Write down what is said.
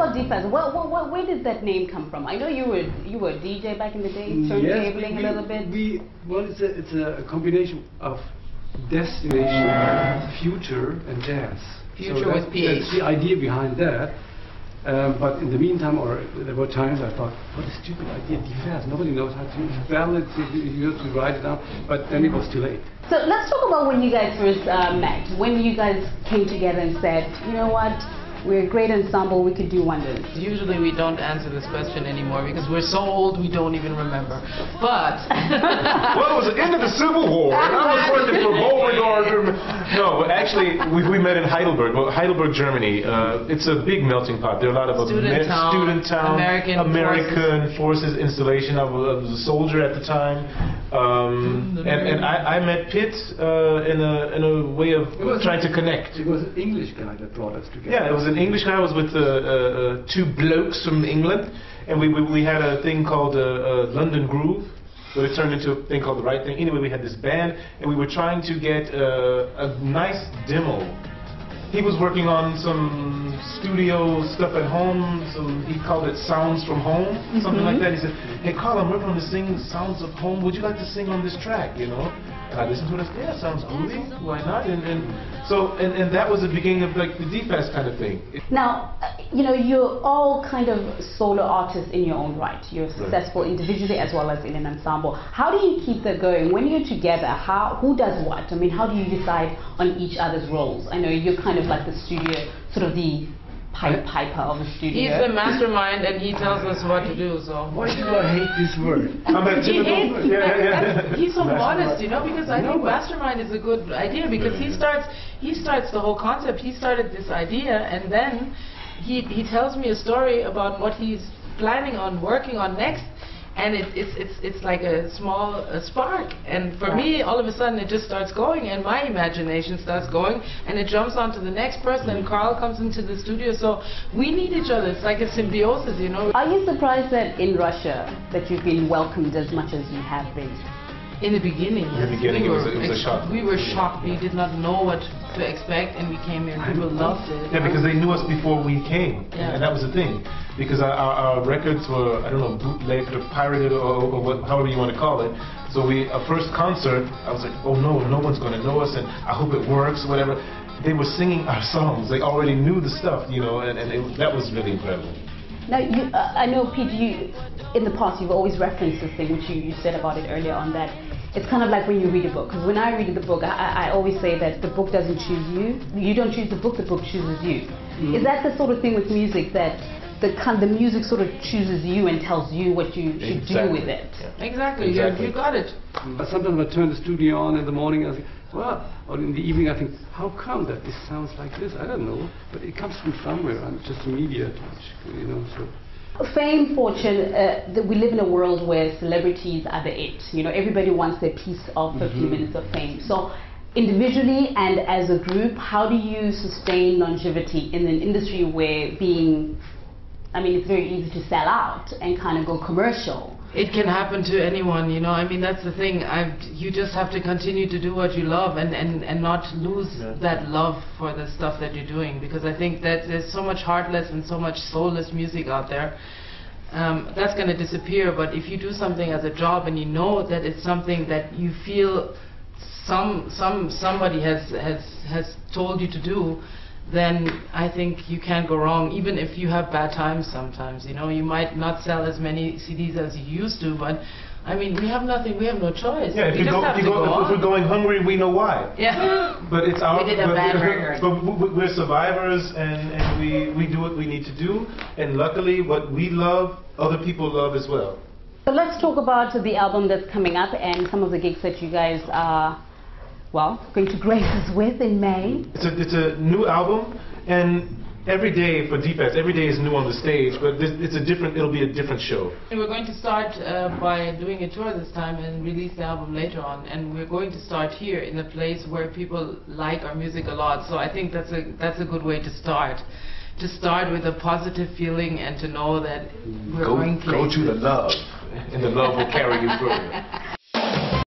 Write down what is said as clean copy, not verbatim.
about DFAS. Where did that name come from? I know you were a DJ back in the day, turntabling a little bit. Well, it's a combination of destination, future, and jazz. Future with PH. That's the idea behind that. But in the meantime, or there were times I thought, what a stupid idea, DFAS. Nobody knows how to spell it, you have to write it down. But then it was too late. So let's talk about when you guys first met. When you guys came together and said, you know what, we're a great ensemble, we could do wonders. Usually we don't answer this question anymore because we're so old we don't even remember. But well, it was the end of the Civil War, and I was working for Beauregard. No, actually, we met in Heidelberg, Heidelberg, Germany. It's a big melting pot. There are a lot of student town, American forces installation. I was a soldier at the time, and I met Pitt in a way of trying to connect. It was an English guy that brought us together. Yeah, it was an English guy. I was with two blokes from England, and we had a thing called London Groove, but it turned into a thing called The Right Thing. Anyway, we had this band, and we were trying to get a nice demo. He was working on some studio stuff at home, he called it Sounds from Home, something like that. He said, hey Carl, I'm working on this thing, Sounds of Home, would you like to sing on this track, you know? And I listened to it, yeah, sounds groovy, why not? And that was the beginning of like the DFAS kind of thing. Now, you know, you're all kind of solo artists in your own right. You're successful individually as well as in an ensemble. How do you keep that going? When you're together, who does what? I mean, how do you decide on each other's roles? I know you're kind of like the studio, sort of the piper of the studio. He's the mastermind and he tells us what to do, so. Why do I hate this word? He's so modest, you know, because I think mastermind is a good idea because he starts the whole concept. He started this idea and then he tells me a story about what he's planning on working on next. And it's like a small spark, and for me, all of a sudden, it just starts going, and my imagination starts going, and it jumps onto the next person, and Carl comes into the studio, so we need each other. It's like a symbiosis, you know. Are you surprised that in Russia that you've been welcomed as much as you have been? In the beginning, yes. In the beginning, it was a shock. We were shocked. We did not know what to expect, and we came here, and people loved it. Yeah, because they knew us before we came, and that was the thing. Because our records were, I don't know, bootlegged or pirated or however you want to call it. So our first concert, I was like, oh no, no one's going to know us, and I hope it works, whatever. They were singing our songs. They already knew the stuff, you know, and that was really incredible. Now, I know, Pete, in the past, you've always referenced this thing, which you said about it earlier on, that it's kind of like when you read a book. Because when I read the book, I always say that the book doesn't choose you. You don't choose the book chooses you. Is that the sort of thing with music, that the music sort of chooses you and tells you what you should do with it? Yeah. Exactly. You got it. Sometimes I turn the studio on in the morning and I think, well, or in the evening I think, how come that this sounds like this? I don't know, but it comes from somewhere. I'm just media, you know. So. Fame, fortune, we live in a world where celebrities are the it. You know, everybody wants their piece of 15 minutes of fame. So individually and as a group, how do you sustain longevity in an industry where it's very easy to sell out and kind of go commercial? It can happen to anyone, you know. I mean, that's the thing. You just have to continue to do what you love and not lose that love for the stuff that you're doing, because I think that there's so much heartless and so much soulless music out there. That's going to disappear, but if you do something as a job and you know that it's something that you feel somebody has told you to do, then I think you can't go wrong, even if you have bad times sometimes. You know, you might not sell as many CDs as you used to, but I mean, we have nothing, we have no choice. Yeah, if we're going hungry, we know why. Yeah. But it's our, we did a bad record. But we're survivors, and we do what we need to do, and luckily what we love, other people love as well. So let's talk about the album that's coming up and some of the gigs that you guys are, going to grace us with in May. It's a new album, and every day for DFAS, every day is new on the stage, but it'll be a different show. And we're going to start by doing a tour this time and release the album later on, and we're going to start here in a place where people like our music a lot. So I think that's a good way to start. To start with a positive feeling and to know that we're going places. Go to the love, and the love will carry you through.